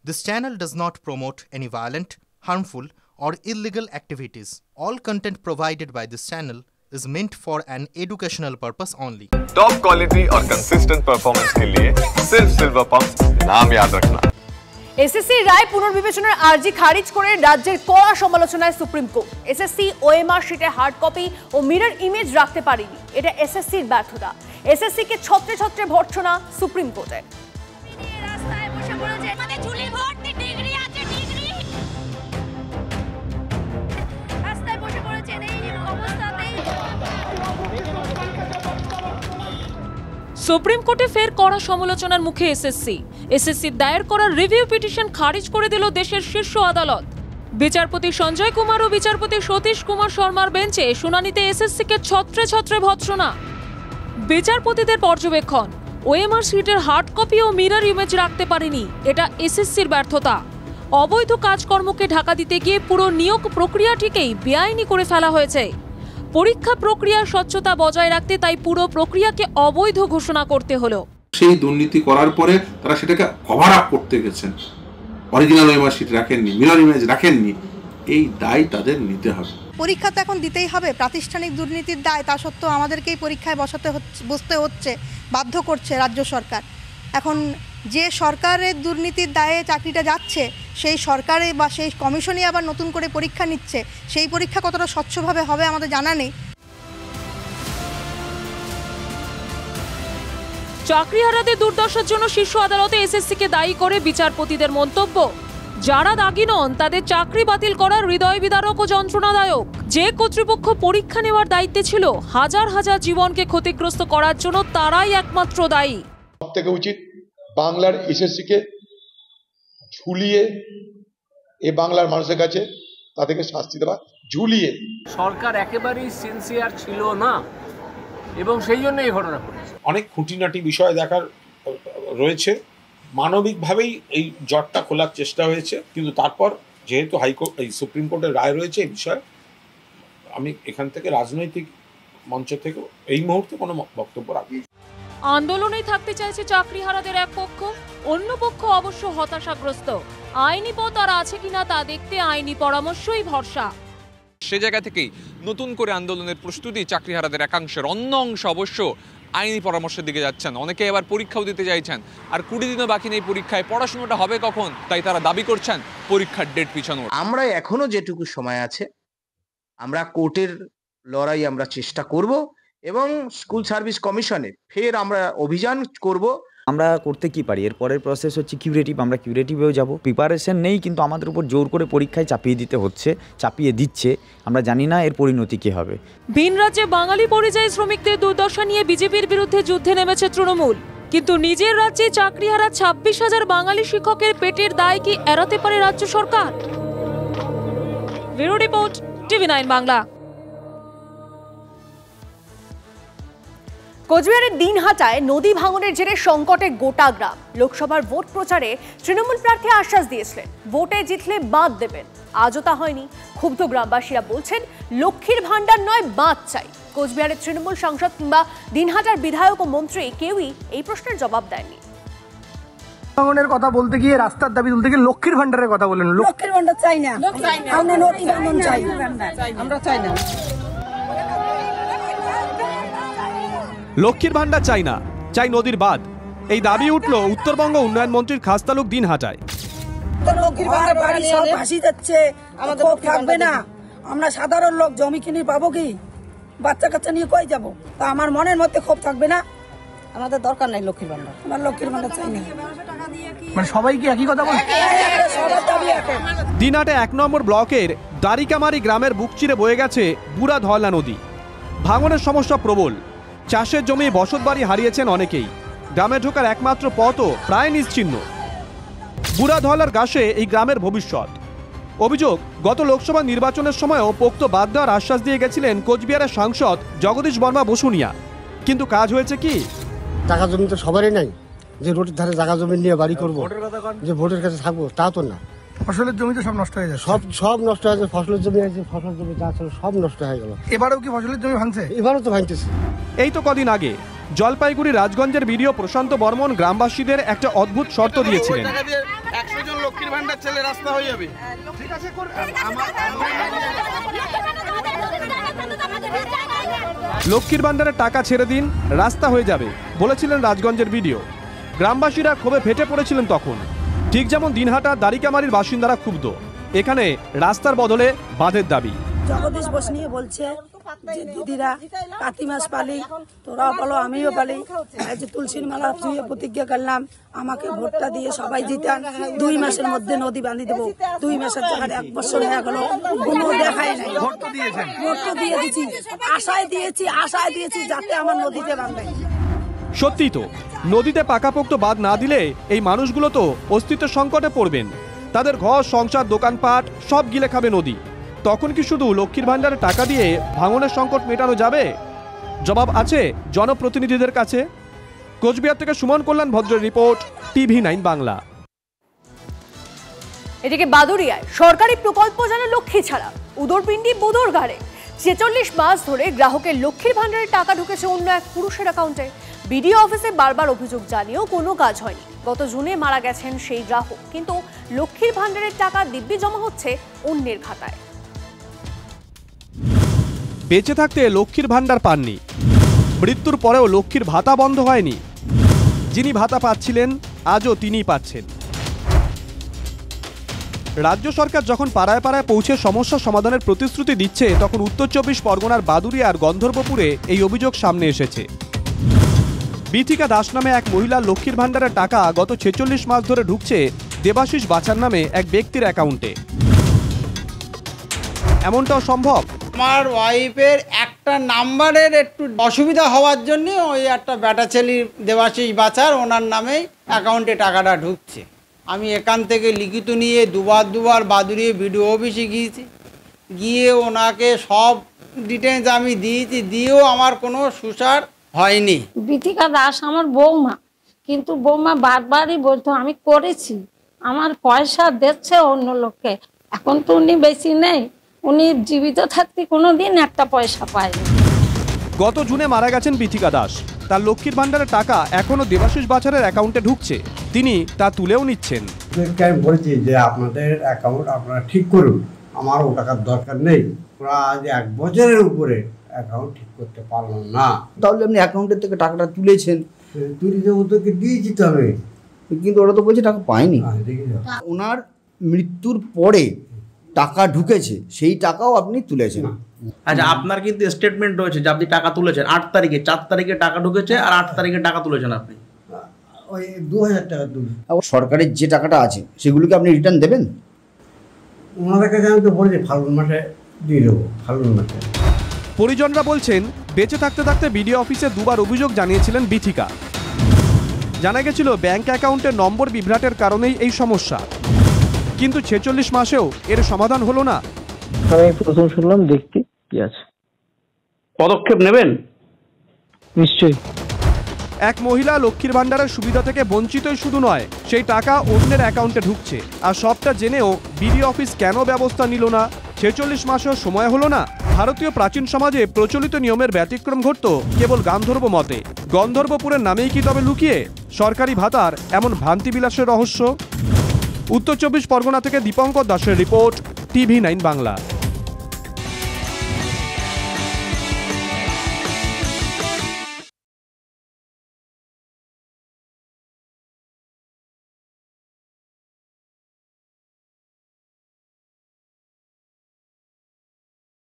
This channel does not promote any violent, harmful, or illegal activities. All content provided by this channel is meant for an educational purpose only. Top quality और consistent performance के लिए सिर्फ silver pump नाम याद रखना। SSC রায় পুনর্বিবেচনার আর্জি খারিজ করে রাজ্যের কড়া সমালোচনায় সুপ্রিম কোর্ট। এসএসসি ওএমআর শিটে হার্ড কপি ও মিরর ইমেজ রাখতে পারেনি, এটা এসএসসির ব্যর্থতা। এসএসসি কে ছত্রে ছত্রে ভর্ৎসনা সুপ্রিম কোর্টে। রাস্তায় বসে পড়েছে মানে ঝুলি ভর্তি ডিগ্রি আছে, ডিগ্রি রাস্তায় বসে পড়েছে এই অবস্থাতেই। সুপ্রিম কোর্টে ফের কড়া সমালোচনার মুখে এসএসসির দায়ের করা রিভিউ পিটিশন খারিজ করে দিল দেশের শীর্ষ আদালত। বিচারপতি সঞ্জয় কুমার ও বিচারপতি সতীশ কুমার শর্মার বেঞ্চে শুনানিতে এসএসসিকে ছত্রে ছত্রে ভৎসনা। বিচারপতিদের পর্যবেক্ষণ, ওএমআর শিটের হার্ড কপি ও মিরর ইমেজ রাখতে পারেনি, এটা এসএসসির ব্যর্থতা। অবৈধ কাজকর্মকে ঢাকা দিতে গিয়ে পুরো নিয়োগ প্রক্রিয়াটিকেই বেআইনি করে ফেলা হয়েছে। পরীক্ষা প্রক্রিয়ার স্বচ্ছতা বজায় রাখতে তাই পুরো প্রক্রিয়াকে অবৈধ ঘোষণা করতে হলো। সেই দুর্নীতি করার পরে তারা সেটাকে কভার আপ করতে গেছেন, অরিজিনাল ওএমআর শিট রাখেননি, মিরর ইমেজ রাখেননি, এই দায় তাদের নিতে হবে। পরীক্ষা তো এখন দিতেই হবে, প্রাতিষ্ঠানিক দুর্নীতির দায়, তা সত্ত্বেও আমাদেরকেই পরীক্ষায় বসতে হচ্ছে, বাধ্য করছে রাজ্য সরকার। এখন যে সরকারের দুর্নীতির দায়ে চাকরিটা যাচ্ছে, সেই সরকারে বা সেই কমিশনই আবার নতুন করে পরীক্ষা নিচ্ছে, সেই পরীক্ষা কতটা স্বচ্ছভাবে হবে আমাদের জানা নেই। চাকরিহারাদের দুর্দশার জন্য শীর্ষ আদালতে এসএসসিকে দায়ী করে বিচারপতিদের মন্তব্য, যারা দাগি নন তাদের চাকরি বাতিল করা হৃদয় বিদারক ও যন্ত্রণাদায়ক। যে কর্তৃপক্ষ পরীক্ষা নেওয়ার দায়িত্বে ছিল হাজার হাজার জীবনকে ক্ষতিগ্রস্ত করার জন্য, তারাই একমাত্র দায়ী। সবথেকে উচিত বাংলার এসএসসিকে ঝুলিয়ে এ বাংলার মানুষের কাছে তাদেরকে শাস্তি দেওয়া, ঝুলিয়ে। সরকার একেবারেই সিনসিয়ার ছিল না এবং সেই জন্য এই ঘটনা ঘটেছে। অনেক খুঁটিনাটি বিষয় দেখার রয়েছে, মানবিকভাবেই এই জটটা খোলার চেষ্টা হয়েছে, কিন্তু তারপর যেহেতু হাইকোর্ট এই সুপ্রিম কোর্টের রায় রয়েছে এই বিষয়ে, আমি এখান থেকে রাজনৈতিক মঞ্চ থেকে এই মুহূর্তে কোনো বক্তব্য রাখি। আন্দোলনেই থাকতে চাইছে চাকরিহারাদের এক পক্ষ, অন্য পক্ষ অবশ্য হতাশাগ্রস্ত। আইনি পথ আর আছে কিনা তা দেখতে আইনি পরামর্শই ভরসা। সে জায়গা থেকেই নতুন করে আন্দোলনের প্রস্তুতি চাকরিহারাদের একাংশের, অন্য অংশ অবশ্য আইনি পরামর্শের দিকে যাচ্ছেন। অনেকে এবার পরীক্ষাও দিতে চাইছেন, আর 20 দিনও বাকি নেই পরীক্ষায়। পড়াশোনাটা হবে কখন, তাই তারা দাবি করছেন পরীক্ষার ডেট পিছানোর। আমরা এখনো যেটুকু সময় আছে, আমরা কোর্টের লড়াই আমরা চেষ্টা করব এবং স্কুল সার্ভিস কমিশনে ফের আমরা অভিযান করব। আমরা করতে কি পারি, এর পরের প্রসেস হচ্ছে কিউরেটিভ, আমরা কিউরেটিভেও যাব। প্রিপারেশন নেই, কিন্তু আমাদের উপর জোর করে পরীক্ষায় চাপিয়ে দিতে হচ্ছে, চাপিয়ে দিচ্ছে। আমরা জানি না এর পরিণতি কি হবে। ভিন রাজ্যে বাঙালি পরিযায়ী শ্রমিকদের দুর্দশা নিয়ে বিজেপির বিরুদ্ধে যুদ্ধে নেমেছে তৃণমূল, কিন্তু নিজের রাজ্যে চাকরিহারা 26,000 বাঙালি শিক্ষকের পেটের দায় কি এড়াতে পারে রাজ্য সরকার? Bureau report, TV9 Bangla. কোচবিহারের দিনহাটায় নদী ভাঙনের জেরে সংকটে গোটা গ্রাম। লোকসভার ভোট প্রচারে তৃণমূল প্রার্থী আশ্বাস দিয়েছিলেন ভোটে জিতলে বাঁধ দেবেন, আজও তা হয়নি। ক্ষুব্ধ গ্রামবাসীরা বলছেন লক্ষ্মীর ভাণ্ডার নয়, বাঁধ চাই। কোচবিহারের তৃণমূল সাংসদ কিংবা দিনহাটার বিধায়ক ও মন্ত্রী কেউই এই প্রশ্নের জবাব দেননি। ভাঙনের কথা বলতে গিয়ে, রাস্তার দাবি তুলতে গিয়ে লক্ষ্মীর ভাণ্ডারের কথা বলেন। লক্ষ্মীর ভাণ্ডার চাই না, আমরা নদী ভাঙন চাই, আমরা চাই না। লক্ষ্মীর ভাণ্ডার চাই না, চাই নদীর বাঁধ, এই দাবি উঠল উত্তরবঙ্গ উন্নয়ন মন্ত্রীর খাসতালুক দিনহাটায়। লক্ষ্মীর ভাণ্ডার বাড়ি সব ভাসি যাচ্ছে, আমাদের থাকবে না। আমরা সাধারণ লোক জমি কিনে পাবো কি, বাচ্চা কাচ্চা নিয়ে কই যাবো? তা আমার মনের মধ্যে ক্ষোভ থাকবে না। আমাদের দরকার নাই লক্ষ্মীর ভাণ্ডার, আমার লক্ষ্মীর ভাণ্ডার চাই না। মানে সবাই কি একই কথা বলছে? দিনহাটা 1 নম্বর ব্লকের দারিকামারি গ্রামের বুক চিরে বয়ে গেছে বুড়া ধওলা নদী। ভাঙনের সমস্যা প্রবল, চাষের জমি বসতবাড়ি হারিয়েছেন অনেকেই। গ্রামে ঢোকার একমাত্র পথও প্রায় নিশ্চিহ্ন। বুড়া ধওলার গাছে এই গ্রামের ভবিষ্যৎ। অভিযোগ, গত লোকসভা নির্বাচনের সময়ও পোক্ত বাঁধ দেওয়ার আশ্বাস দিয়ে গেছিলেন কোচবিহারের সাংসদ জগদীশ বর্মা বসুনিয়া, কিন্তু কাজ হয়েছে কি? জায়গা জমি তো সবারই নাই যে রোডের ধারে জায়গা জমি নিয়ে বাড়ি করবো, যে ভোটের কাছে থাকবো, তা তো না। ফসলের জমি তো সব নষ্ট হয়ে যাচ্ছে, সব নষ্ট হয়ে যাচ্ছে। ফসলের জমি আছে, ফসলের জমি যা ছিল সব নষ্ট হয়ে গেল। এবারেও কি ফসলের জমি ভাঙছে? এবারও তো ভাঙতেছে। এই তো কদিন আগে জলপাইগুড়ি রাজগঞ্জের বিডিও প্রশান্ত বর্মন গ্রামবাসীদের একটা অদ্ভুত শর্ত দিয়েছিলেন। 100 জন লক্ষ্মীর ভান্ডার ছেলে রাস্তা হয়ে যাবে। লক্ষ্মীর ভান্ডারের টাকা ছেড়ে দিন, রাস্তা হয়ে যাবে বলেছিলেন রাজগঞ্জের বিডিও। গ্রামবাসীরা ক্ষোভে ফেটে পড়েছিলেন তখন। ঠিক যেমন দিনহাটা দারিকামারির বাসিন্দারা ক্ষুব্ধ, এখানে রাস্তার বদলে বাঁধের দাবি। জগদীশ বোস নিয়ে বলছে যে দিদিরা কাতি মাস পালি, তোরাও পালো আমিও পালি, এই যে তুলসীর মালা ধুয়ে প্রতিজ্ঞা করলাম আমাকে ভোটটা দিয়ে সবাই জিতান, 2 মাসের মধ্যে নদী বাঁধি দেবো। 2 মাসের জায়গায় 1 বছর হয়ে গেল, কোনো দেখাই নাই। ভোট তো দিয়ে দিয়েছি, আশায় দিয়েছি যাতে আমার নদীতে বাঁধে। সত্যি তো, নদীতে পাকাপোক্ত বাঁধ না দিলে এই মানুষগুলো তো অস্তিত্ব সংকটে পড়বেন। তাদের ঘর সংসার দোকানপাট সব গিলে খাবে নদী। তখন কি শুধু লক্ষ্মীর ভান্ডারের টাকা দিয়ে ভাঙনের সংকট মেটানো যাবে? জবাব আছে জনপ্রতিনিধিদের কাছে। কোচবিহার থেকে সুমন কল্যাণ ভদ্রের রিপোর্ট, TV9 বাংলা। এদিকে বাদুড়িয়ায় সরকারি প্রকল্প যেন লক্ষ্মী ছাড়া, উদরপিণ্ডি বোদরগাড়ে 46 মাস ধরে গ্রাহকের লক্ষ্মীর ভান্ডারের টাকা ঢুকেছে অন্য এক পুরুষের অ্যাকাউন্টে। বিডিও অফিসে বারবার অভিযোগ জানিয়েও কোনো কাজ হয়নি। গত জুনে মারা গেছেন সেই গ্রাহক, কিন্তু লক্ষ্মীর ভান্ডারের টাকা দিব্যি জমা হচ্ছে অন্যের খাতায়। বেঁচে থাকতে লক্ষ্মীর ভান্ডার পাননি, মৃত্যুর পরেও লক্ষ্মীর ভাতা বন্ধ হয়নি। যিনি ভাতা পাচ্ছিলেন আজও তিনিই পাচ্ছেন। রাজ্য সরকার যখন পাড়ায় পাড়ায় পৌঁছে সমস্যা সমাধানের প্রতিশ্রুতি দিচ্ছে, তখন উত্তর 24 পরগনার বাদুড়িয়ার গন্ধর্বপুরে এই অভিযোগ সামনে এসেছে। বিথিকা দাস নামে এক মহিলার লক্ষ্মীর ভান্ডারের টাকা গত 46 মাস ধরে ঢুকছে দেবাশিস বাচার নামে এক ব্যক্তির অ্যাকাউন্টে। এমনটাও সম্ভব। আমার ওয়াইফের একটা নাম্বারের একটু অসুবিধা হওয়ার জন্য ওই একটা বেটা ছেলে দেবাশিস বাচার ওনার নামে অ্যাকাউন্টে টাকাটা ঢুকছে। আমি এখান থেকে লিখিত নিয়ে দুবার বাদুড়িয়ে বিডিও অফিসে গিয়েছি, গিয়ে ওনাকে সব ডিটেলস আমি দিয়েছি, দিয়েও আমার কোনো সুসার হয়নি। বিথিকা দাস আমার বৌমা, কিন্তু বৌমা বারবারই বলতো আমি করেছি, আমার পয়সা দিচ্ছে অন্য লোককে। এখন তো উনি বেশি নেই, উনি জীবিত থাকতে কোনোদিন একটা পয়সা পায়নি। গত জুনে মারা গেছেন বিথিকা দাস। তার লক্ষ্মীর ভান্ডারের টাকা এখনো দেবাশিস বাচারের অ্যাকাউন্টে ঢুকছে, তিনি তা তুলেও নিচ্ছেন। আমি বলছি যে আপনাদের অ্যাকাউন্ট আপনারা ঠিক করুন, আমার ও টাকার দরকার নেই। ওরা আজ 1 বছরের উপরে অ্যাকাউন্ট ঠিক করতে পারলো না। তাহলে আপনি অ্যাকাউন্টের থেকে টাকাটা তুলেছেন? তুলে ওদেরকে দিয়েছি তো আমি, কিন্তু ওরা তো বলছে টাকা পায়নি। ওনার মৃত্যুর পরে টাকা ঢুকেছে, সেই টাকাও আপনি তুলেছেন। আচ্ছা, আপনার কিন্তু স্টেটমেন্ট রয়েছে যে আপনি টাকা তুলেছেন 8 তারিখে, 4 তারিখে টাকা ঢুকেছে আর 8 তারিখে টাকা তুলেছেন আপনি। ওই 2000 টাকা তুলে সরকারের যে টাকাটা আছে সেগুলোকে আপনি রিটার্ন দেবেন? ওনাদের কাছে আমি তো বলছি ফাল্গুন মাসে দিয়ে দেবো, ফাল্গুন মাসে। পরিজনরা বলছেন বেঁচে থাকতে থাকতে বিডিও অফিসে 2 বার অভিযোগ জানিয়েছিলেন বিথিকা। জানা গেছিল ব্যাংক অ্যাকাউন্টের নম্বর বিভ্রাটের কারণেই এই সমস্যা, কিন্তু 46 মাসেও এর সমাধান হলো না। আমি প্রথম শুনলাম, দেখতে কি আছে, পদক্ষেপ নেবেন নিশ্চয়ই। এক মহিলা লক্ষ্মীর ভান্ডারের সুবিধা থেকে বঞ্চিতই শুধু নয়, সেই টাকা অন্যের অ্যাকাউন্টে ঢুকছে। আর সবটা জেনেও বিডিও অফিস কেন ব্যবস্থা নিল না? 46 মাসেও সময় হলো না? ভারতীয় প্রাচীন সমাজে প্রচলিত নিয়মের ব্যতিক্রম ঘটত কেবল গান্ধর্ব মতে। গন্ধর্বপুরের নামেই কি তবে লুকিয়ে সরকারি ভাতার এমন ভ্রান্তিবিলাসের রহস্য? উত্তর 24 পরগনা থেকে দীপঙ্কর দাসের রিপোর্ট, TV9 বাংলা।